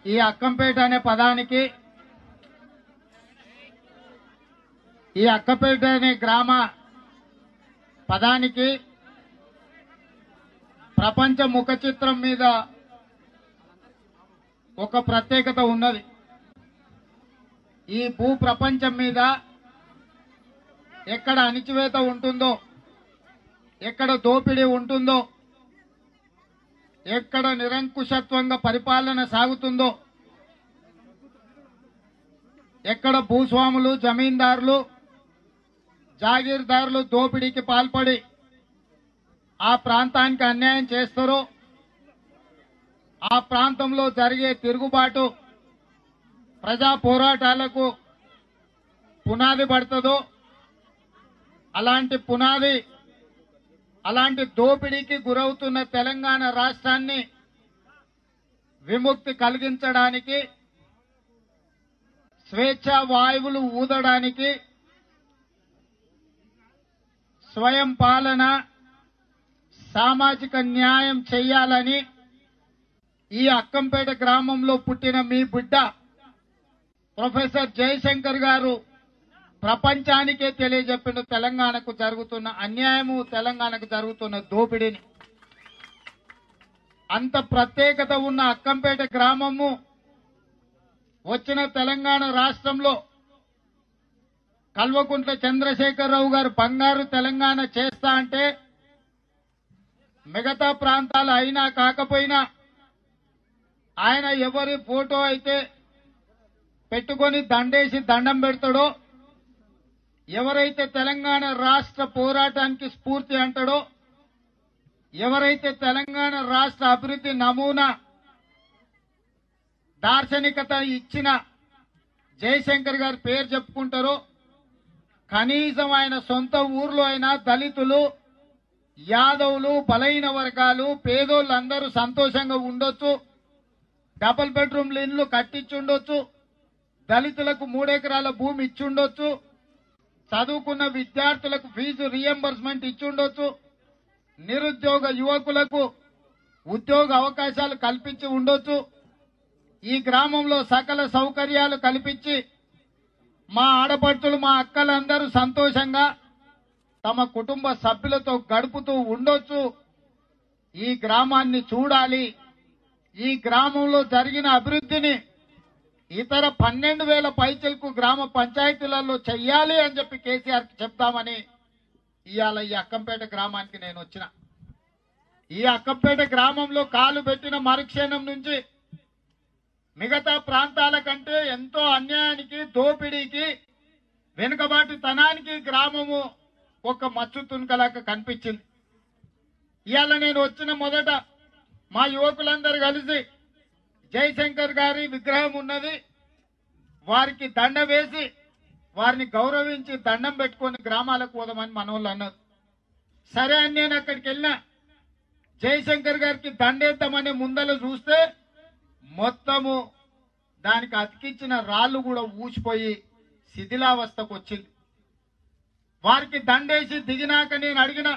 ఈ అక్కంపేట అనే పదానికి ఈ అక్కపేట అనే గ్రామ పదానికి ప్రపంచ ముఖ చిత్రం మీద ఒక ప్రత్యేకత ఉన్నది. ఈ భూ ప్రపంచం మీద ఎక్కడ అణిచివేత ఉంటుందో, ఎక్కడ దోపిడీ ఉంటుందో, ఎక్కడ నిరంకుశత్వంగా పరిపాలన సాగుతుందో, ఎక్కడ భూస్వాములు, జమీందారులు, జాగీర్దారులు దోపిడీకి పాల్పడి ఆ ప్రాంతానికి అన్యాయం చేస్తారో, ఆ ప్రాంతంలో జరిగే తిరుగుబాటు ప్రజా పోరాటాలకు పునాది పడుతుందో, అలాంటి దోపిడీకి గురవుతున్న తెలంగాణ రాష్ట్రాన్ని విముక్తి కలిగించడానికి, స్వేచ్ఛా వాయువులు ఊదడానికి, స్వయం పాలన, సామాజిక న్యాయం చేయాలని ఈ అక్కంపేట గ్రామంలో పుట్టిన మీ బిడ్డ ప్రొఫెసర్ జయశంకర్ గారు ప్రపంచానికే తెలియజెప్పిన తెలంగాణకు జరుగుతున్న అన్యాయము, తెలంగాణకు జరుగుతున్న దోపిడీని. అంత ప్రత్యేకత ఉన్న అక్కంపేట గ్రామము వచ్చిన తెలంగాణ రాష్ట్రంలో కల్వకుంట్ల చంద్రశేఖరరావు గారు బంగారు తెలంగాణ చేస్తా అంటే మిగతా ప్రాంతాలు అయినా కాకపోయినా ఆయన ఎవరి ఫోటో అయితే పెట్టుకొని దండేసి దండం పెడతాడో, ఎవరైతే తెలంగాణ రాష్ట్ర పోరాటానికి స్ఫూర్తి అంటాడో, ఎవరైతే తెలంగాణ రాష్ట్ర అభివృద్ధి నమూనా దార్శనికత ఇచ్చిన జయశంకర్ గారి పేరు చెప్పుకుంటారో, కనీసం ఆయన సొంత ఊర్లో అయినా దళితులు, యాదవులు, బలైన వర్గాలు, పేదోళ్ళందరూ సంతోషంగా ఉండొచ్చు, డబుల్ బెడ్రూమ్ల ఇళ్లు కట్టించుండొచ్చు, దళితులకు 3 ఎకరాల భూమి ఇచ్చుండొచ్చు, చదువుకున్న విద్యార్థులకు ఫీజు రియంబర్స్మెంట్ ఇచ్చుండొచ్చు, నిరుద్యోగ యువకులకు ఉద్యోగ అవకాశాలు కల్పించి ఉండొచ్చు, ఈ గ్రామంలో సకల సౌకర్యాలు కల్పించి మా ఆడపడుచులు, మా అక్కలందరూ సంతోషంగా తమ కుటుంబ సభ్యులతో గడుపుతూ ఉండొచ్చు. ఈ గ్రామాన్ని చూడాలి, ఈ గ్రామంలో జరిగిన అభివృద్ధిని ఇతర 12,000 పైచలకు గ్రామ పంచాయతీలలో చెయ్యాలి అని చెప్పి కేసీఆర్ చెప్తామని ఇవాళ ఈ అక్కంపేట గ్రామానికి నేను వచ్చిన. ఈ అక్కంపేట గ్రామంలో కాలు పెట్టిన మరుక్షణం నుంచి మిగతా ప్రాంతాల కంటే ఎంతో అన్యాయానికి, దోపిడీకి, వెనుకబాటుతనానికి గ్రామము ఒక మచ్చు తునకలాగా కనిపించింది. ఇవాళ నేను వచ్చిన మొదట మా యువకులందరూ కలిసి జయశంకర్ గారి విగ్రహం ఉన్నది, వారికి దండ వేసి వారిని గౌరవించి దండం పెట్టుకొని గ్రామాలకు పోదామని మనోళ్ళు అన్నారు. సరే అని నేను అక్కడికి వెళ్ళినా. జయశంకర్ గారికి దండేద్దామని ముందర చూస్తే మొత్తము దానికి అతికించిన రాళ్లు కూడా ఊసిపోయి శిథిలావస్థకు వచ్చింది. వారికి దండేసి దిగినాక నేను అడిగిన,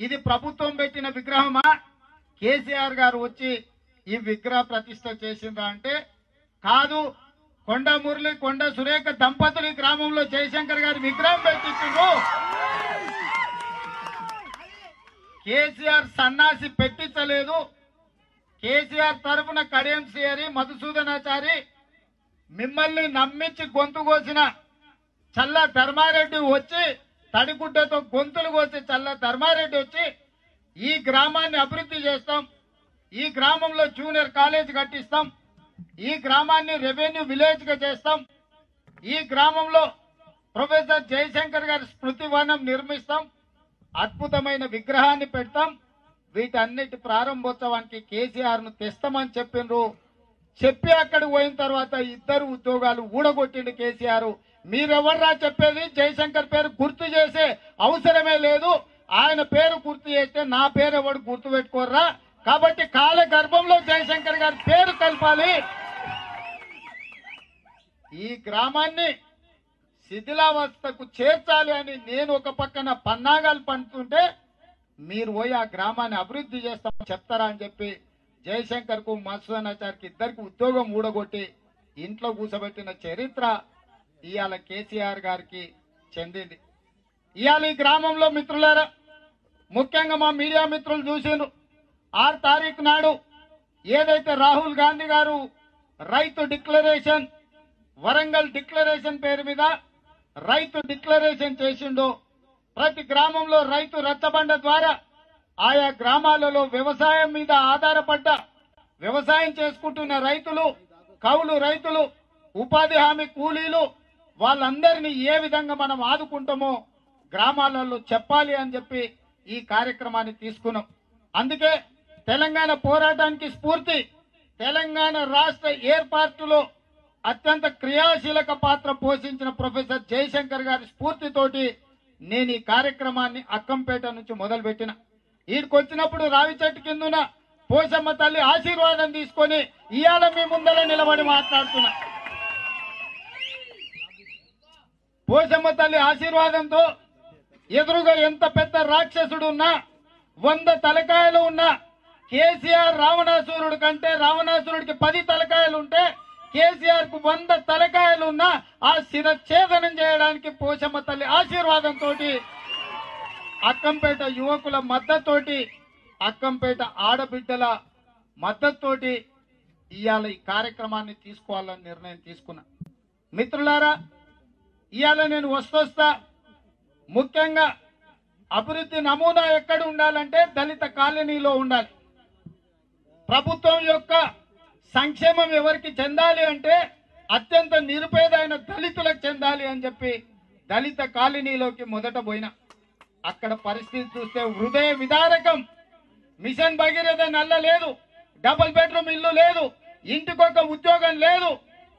ఇది ప్రభుత్వం పెట్టిన విగ్రహమా, కేసీఆర్ గారు వచ్చి ఈ విగ్రహ ప్రతిష్ఠ చేసిందా అంటే, కాదు, కొండ మురళి, కొండ సురేఖ దంపతులు ఈ గ్రామంలో జయశంకర్ గారి విగ్రహం పెట్టించిండ్రు. కేసీఆర్ సన్నాసి పెట్టించలేదు. కేసీఆర్ తరఫున కడియం శ్రీహరి, మధుసూదనాచారి, మిమ్మల్ని నమ్మించి గొంతు కోసిన చల్ల ధర్మారెడ్డి వచ్చి, తడిగుడ్డతో గొంతులు కోసి చల్ల ధర్మారెడ్డి వచ్చి ఈ గ్రామాన్ని అభివృద్ధి చేస్తాం, ఈ గ్రామంలో జూనియర్ కాలేజ్ కట్టిస్తాం, ఈ గ్రామాన్ని రెవెన్యూ విలేజ్ గా చేస్తాం, ఈ గ్రామంలో ప్రొఫెసర్ జయశంకర్ గారి స్మృతి వనం నిర్మిస్తాం, అద్భుతమైన విగ్రహాన్ని పెడతాం, వీటన్నిటి ప్రారంభోత్సవానికి కేసీఆర్ ను తెస్తామని చెప్పిండ్రు. చెప్పి అక్కడికి పోయిన తర్వాత 2 ఉద్యోగాలు ఊడగొట్టిండు కేసీఆర్. మీరెవర్రా చెప్పేది? జయశంకర్ పేరు గుర్తు చేసే అవసరమే లేదు, ఆయన పేరు గుర్తు చేస్తే నా పేరు ఎవడు గుర్తు పెట్టుకోర్రా, కాబట్టి కాల గర్భంలో జయశంకర్ గారి పేరు కలపాలి. ఈ గ్రామాన్ని శిథిలావస్థకు చేర్చాలి అని నేను ఒక పక్కన పన్నాగాలు పండుతుంటే, మీరు పోయి ఆ గ్రామాన్ని అభివృద్ధి చేస్తామని చెప్తారా అని చెప్పి జయశంకర్కు మధుసూదనాచారికి ఇద్దరికి ఉద్యోగం ఊడగొట్టి ఇంట్లో కూసబెట్టిన చరిత్ర ఇవాళ కేసీఆర్ గారికి చెందింది. ఇవాళ ఈ గ్రామంలో మిత్రులారా, ముఖ్యంగా మా మీడియా మిత్రులు చూసిండ్రు 6 తారీఖు నాడు ఏదైతే రాహుల్ గాంధీ గారు రైతు డిక్లరేషన్, వరంగల్ డిక్లరేషన్ పేరు మీద రైతు డిక్లరేషన్ చేసిండో, ప్రతి గ్రామంలో రైతు రచ్చబండ ద్వారా ఆయా గ్రామాలలో వ్యవసాయం మీద ఆధారపడ్డ వ్యవసాయం చేసుకుంటున్న రైతులు, కౌలు రైతులు, ఉపాధి హామీ కూలీలు వాళ్ళందరినీ ఏ విధంగా మనం ఆదుకుంటామో గ్రామాలలో చెప్పాలి అని చెప్పి ఈ కార్యక్రమాన్ని తీసుకున్నాం. అందుకే తెలంగాణ పోరాటానికి స్ఫూర్తి తెలంగాణ రాష్ట్ర ఏర్పాటులో అత్యంత క్రియాశీలక పాత్ర పోషించిన ప్రొఫెసర్ జయశంకర్ గారి స్ఫూర్తితోటి నేను ఈ కార్యక్రమాన్ని అక్కంపేట నుంచి మొదలుపెట్టిన. ఈడికి వచ్చినప్పుడు రావి చెట్టు కిందున పోషమ్మ తల్లి ఆశీర్వాదం తీసుకొని ఇవాళ మీ ముందర నిలబడి మాట్లాడుతున్నా. పోషమ్మ తల్లి ఆశీర్వాదంతో ఎదురుగా ఎంత పెద్ద రాక్షసుడు ఉన్నా, 100 తలకాయలు ఉన్నా, కేసీఆర్ రావణాసురుడు కంటే రావణాసురుడికి 10 తలకాయలు ఉంటే కేసీఆర్ కు 100 తలకాయలు ఉన్నా ఆ శిరఛేదనం చేయడానికి పోషమ్మ తల్లి ఆశీర్వాదంతో, అక్కంపేట యువకుల మద్దతుతోటి, అక్కంపేట ఆడబిడ్డల మద్దతుతోటి ఇవాళ ఈ కార్యక్రమాన్ని తీసుకోవాలని నిర్ణయం తీసుకున్నా. మిత్రులారా, ఇవాళ నేను వస్తా ముఖ్యంగా అభివృద్ధి నమూనా ఎక్కడ ఉండాలంటే దళిత కాలనీలో ఉండాలి. ప్రభుత్వం యొక్క సంక్షేమం ఎవరికి చెందాలి అంటే అత్యంత నిరుపేదైన దళితులకు చెందాలి అని చెప్పి దళిత కాలనీలోకి మొదట పోయినా. అక్కడ పరిస్థితి చూస్తే హృదయ విదారకం. మిషన్ భగీరథ నల్ల లేదు, డబుల్ బెడ్రూమ్ ఇల్లు లేదు, ఇంటికొక ఉద్యోగం లేదు,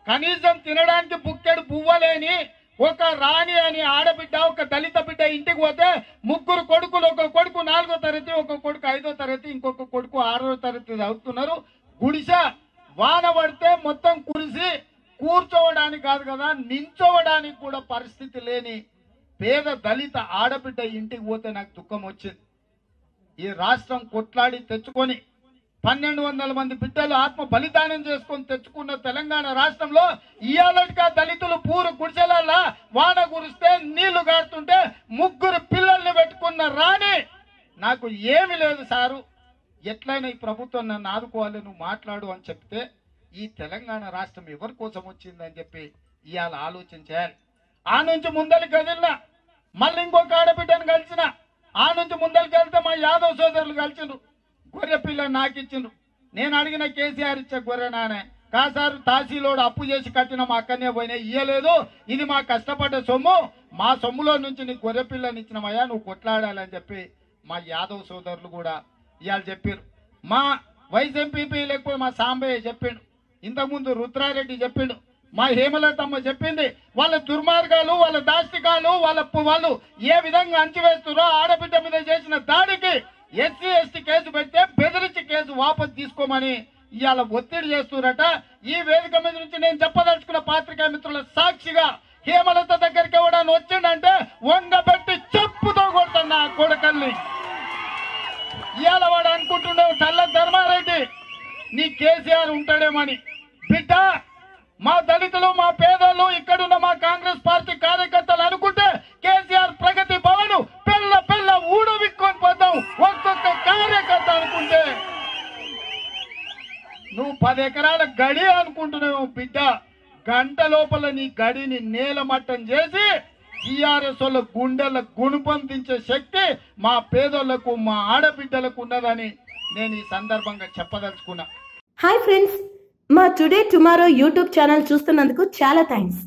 కనీసం తినడానికి బుక్కెడు పువ్వలేని ఒక రాణి అని ఆడబిడ్డ, ఒక దళిత బిడ్డ ఇంటికి పోతే 3 కొడుకులు, ఒక కొడుకు 4వ తరగతి, ఒక కొడుకు 5వ తరగతి, ఇంకొక కొడుకు 6వ తరగతి చదువుతున్నారు. గుడిస వాన పడితే మొత్తం కురిసి కూర్చోవడానికి కాదు కదా నించోవడానికి కూడా పరిస్థితి లేని పేద దళిత ఆడబిడ్డ ఇంటికి పోతే నాకు దుఃఖం వచ్చింది. ఈ రాష్ట్రం కొట్లాడి తెచ్చుకొని 1200 మంది బిడ్డలు ఆత్మ బలిదానం చేసుకొని తెచ్చుకున్న తెలంగాణ రాష్ట్రంలో ఇయాలటిగా దళితులు పూరు గుడిసెలల్లా వాన కురిస్తే నీళ్లు గారుతుంటే 3 పిల్లల్ని పెట్టుకున్న రాని నాకు ఏమి లేదు సారు, ఎట్లయినా ఈ ప్రభుత్వం నన్ను ఆదుకోవాలి, నువ్వు మాట్లాడు అని చెప్తే ఈ తెలంగాణ రాష్ట్రం ఎవరి కోసం వచ్చిందని చెప్పి ఇవాళ ఆలోచన చేయాలి. ఆ నుంచి ముందరికి కదిలిన, మళ్ళీ ఇంకొక ఆడబిడ్డను కలిసిన, ఆ నుంచి ముందరికి వెళ్తే మా యాదవ్ సోదరులు కలిసిండ్రు, గొర్రె పిల్ల నాకు ఇచ్చిండ్రు. నేను అడిగిన కేసీఆర్ ఇచ్చే గొర్రె నానే కాసారు తహసీలోడు అప్పు చేసి కట్టిన మా అక్కనే పోయినా ఇయ్యలేదు, ఇది మా కష్టపడ్డ సొమ్ము, మా సొమ్ములో నుంచి నీకు గొర్రె పిల్లని ఇచ్చినమయ్యా, నువ్వు కొట్లాడాలని చెప్పి మా యాదవ్ సోదరులు కూడా ఇవాళ చెప్పారు. మా వైస్ ఎంపీపీ లేకపోతే మా సాంబయ్య చెప్పిండు, ఇంతకుముందు రుద్రారెడ్డి చెప్పిండు, మా హేమలతమ్మ చెప్పింది. వాళ్ళ దుర్మార్గాలు, వాళ్ళ దాష్టికాలు, వాళ్ళు ఏ విధంగా అంచివేస్తారో, ఆడబిడ్డ మీద చేసిన దాడికి ఎస్సీ ఎస్టీ కేసు పెడితే బెదిరించి కేసు వాపసు తీసుకోమని ఇవాళ ఒత్తిడి చేస్తున్నారట. ఈ వేదిక మీద నుంచి నేను చెప్పదలుచుకున్న పాత్రికా మిత్రుల సాక్షిగా హేమలత దగ్గరికి ఎవడని వచ్చిండంటే వంగబెట్టి చెప్పుతో కొడుతున్నా కొడుకల్ని. ఇవాళ వాడు అనుకుంటున్నావు చల్ల ధర్మారెడ్డి నీ కేసీఆర్ ఉంటాడేమని. బిడ్డ, మా దళితులు, మా పేదలు, ఇక్కడున్న మా కాంగ్రెస్ పార్టీ కార్యకర్తలు అనుకుంటే కేసీఆర్ ప్రగతి భవన్ పెళ్ళ ఊడవిక్కొని పోతాం ఒక్కొక్క కార్యకర్త అనుకుంటే. నువ్వు 10 ఎకరాల గడి అనుకుంటున్నావు బిడ్డ, గంట లోపల నీ గడిని నేలమట్టం చేసి టీఆర్ఎస్ వాళ్ళ గుండెల గుణపందించే శక్తి మా పేదోళ్లకు, మా ఆడబిడ్డలకు ఉన్నదని నేను ఈ సందర్భంగా చెప్పదలుచుకున్నా. హాయ్ ఫ్రెండ్స్, మా టుడే టుమారో యూట్యూబ్ ఛానల్ చూస్తున్నందుకు చాలా థ్యాంక్స్.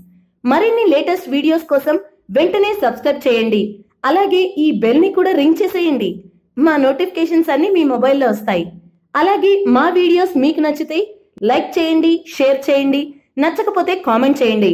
మరిన్ని లేటెస్ట్ వీడియోస్ కోసం వెంటనే సబ్స్క్రైబ్ చేయండి. అలాగే ఈ బెల్ ని కూడా రింగ్ చేసేయండి. మా నోటిఫికేషన్స్ అన్ని మీ మొబైల్లో వస్తాయి. అలాగే మా వీడియోస్ మీకు నచ్చితే లైక్ చేయండి, షేర్ చేయండి, నచ్చకపోతే కామెంట్ చేయండి.